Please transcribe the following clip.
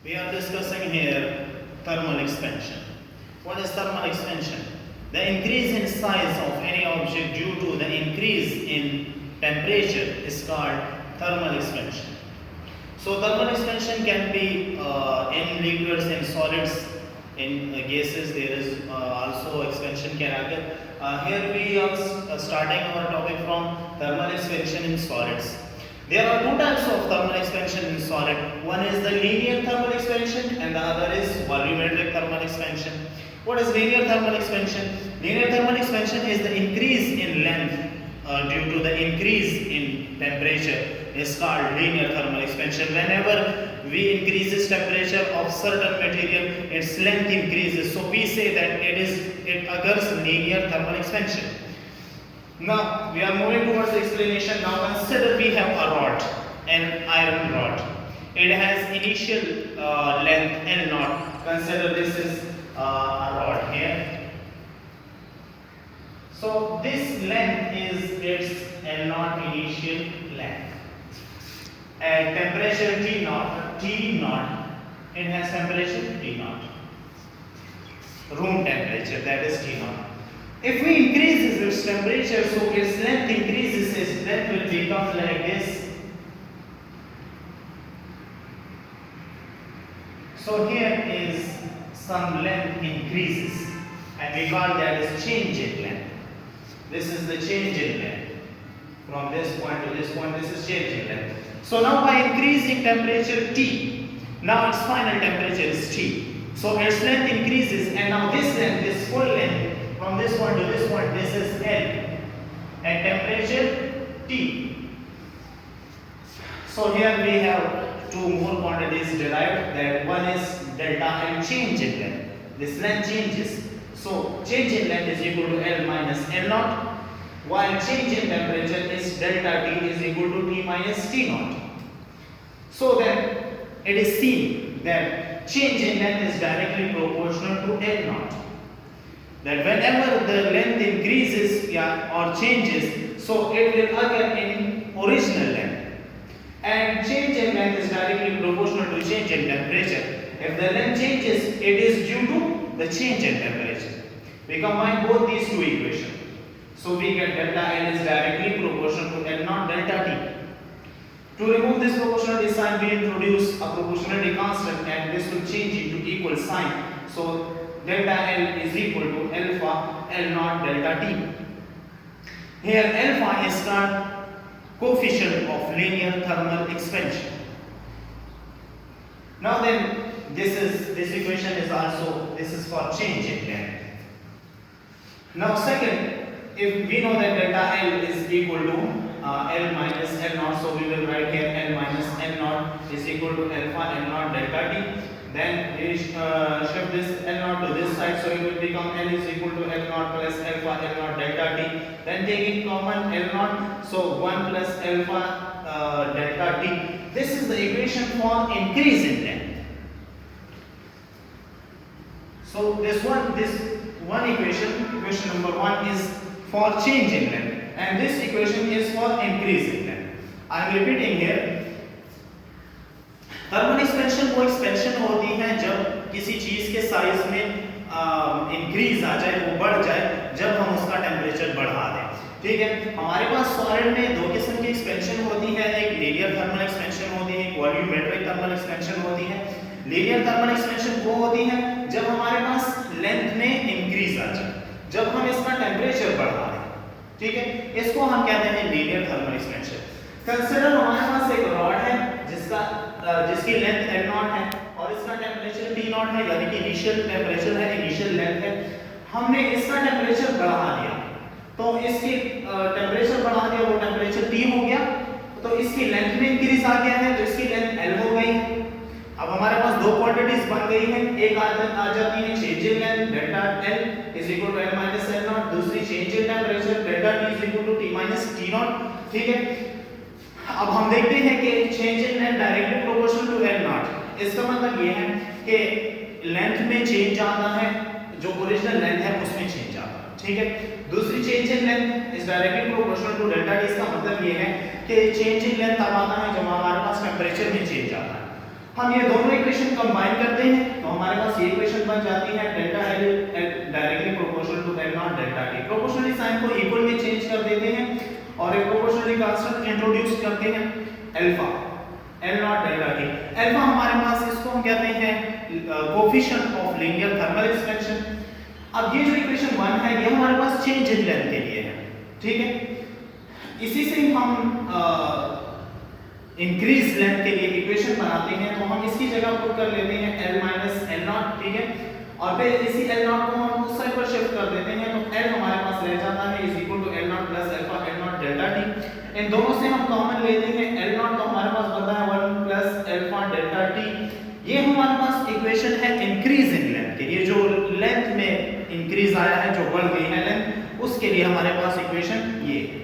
We are discussing here thermal expansion. What is thermal expansion? The increase in size of any object due to the increase in temperature is called thermal expansion. So thermal expansion can be in liquids, in solids, in gases. There is also expansion can occur. Here we are starting our topic from thermal expansion in solids. There are two types of thermal expansion in solid. One is the linear thermal expansion and the other is volumetric thermal expansion. What is linear thermal expansion? Linear thermal expansion is the increase in length due to the increase in temperature is called linear thermal expansion. Whenever we increases temperature of certain material, its length increases. So we say that it occurs linear thermal expansion. Now we are moving towards the explanation. Now consider we have a rod, an iron rod. It has initial length L naught. Consider this is a rod here. So this length is its L naught initial length. At temperature T naught, it has temperature T naught. Room temperature, that is T naught. If we increase its temperature, so its length increases, its length will become like this. So here is some length increases and we call that as change in length. This is the change in length. From this point to this point, this is change in length. So now by increasing temperature T, now its final temperature is T. So its length increases and now this length, this full length, from this point to this point, this is L at temperature T. So here we have two more quantities derived. That one is delta and change in length. This length changes. So change in length is equal to L minus L naught, while change in temperature is delta T is equal to T minus T naught. So then it is seen that change in length is directly proportional to L naught. That whenever the length increases or changes, so it will occur in original length. And change in length is directly proportional to change in temperature. If the length changes, it is due to the change in temperature. We combine both these two equations. So we get delta L is directly proportional to L naught delta T. To remove this proportionality sign, we introduce a proportionality constant and this will change into equal sign. So delta L is equal to alpha L naught delta T. Here alpha is called coefficient of linear thermal expansion. Now then this equation is also, this is for change in length. Now second, if we know that delta L is equal to L minus L naught, so we will write here L minus L naught is equal to alpha L naught delta T. Then we shift this L naught to this side, so it will become L is equal to L naught plus alpha L naught delta T. Then taking common L naught, so 1 plus alpha delta T. This is the equation for increase in length. So this one equation number 1 is for change in length, and this equation is for increase in length. I am repeating here. Thermal expansion वो expansion होती है जब किसी चीज के size में increase आ जाए, वो बढ़ जाए जब हम उसका टेम्परेचर बढ़ा दें. ठीक है, हमारे पास सॉलिड में दो किस्म की एक्सपेंशन होती है. एक लीनियर थर्मल एक्सपेंशन होती है, एक वॉल्यूमेट्रिक थर्मल एक्सपेंशन होती है. लीनियर थर्मल एक्सपेंशन वो होती है जब हमारे पास लेंथ में इंक्रीज आ जाए, जब हम इसका टेम्परेचर बढ़ा दें. ठीक है, इसको हम कहते हैं लीनियर थर्मल एक्सपेंशन. कंसीडर हमारे पास एक रॉड है जिसकी लेंथ L नॉट है और इसका टेम्परेचर T नॉट है, यानी कि इनिशियल टेम्परेचर है, इनिशियल लेंथ है. हमने इसका टेम्परेचर बढ़ा दिया, तो इसकी टेम्परेचर बढ़ा दिया, वो टेम्परेचर T हो गया, तो इसकी लेंथ में इंक्रीज आ गया है, तो इसकी लेंथ L हो गई. अब हमारे पास दो क्वांटिटीज बन गई हैं. एक आ जाती है change in length delta L is equal to L minus L naught, दूसरी change in temperature delta T is equal to T minus T naught. ठीक है, अब हम देखते हैं कि change in length directly proportional to L naught. इसका मतलब ये है कि लेंथ में चेंज आता है, जो ओरिजिनल लेंथ है उसमें चेंज आता है. ठीक है, दूसरी change in length is directly proportional to delta T. इसका मतलब ये है कि चेंज इन लेंथ तब आता है जब हमारे पास टेम्परेचर में चेंज आता है. हम ये दोनों इक्वेशन कंबाइन करते हैं तो हमारे पास ये इक्वेशन बन जाती है delta L directly proportional to L not delta T। Proportionally sign को इक्वल में चेंज कर देते हैं और एक प्रोपोर्शनली कांस्टेंट इंट्रोड्यूस करते हैं alpha L not delta T। Alpha हमारे पास इसको हम कहते हैं coefficient of linear thermal expansion. अब ये जो इक्वेशन 1 है ये हमारे पास चेंज इन लेंथ के लिए है, ठीक है। इसी से हम इंक्रीज लेंथ के लिए इक्वेशन बनाते हैं तो हम इसकी जगह पुट कर लेते हैं L माइनस L नॉट, ठीक है। और फिर इसी L नॉट को हम उस साइड पर शिफ्ट कर देते हैं तो L हमारे पास रह जाता है is equal to L not plus alpha L not delta T। इन दोनों से हम कॉमन लेते हैं L नॉट तो हमारे पास बनता है 1 प्लस अल्फा डेल्टा T। ये हमारे पास इक्वेशन है इंक्रीज इन लेंथ के लिए, जो लेंथ में इंक्रीज आया है, जो बढ़ गई है लेंथ, उसके लिए हमारे पास इक्वेशन ये है।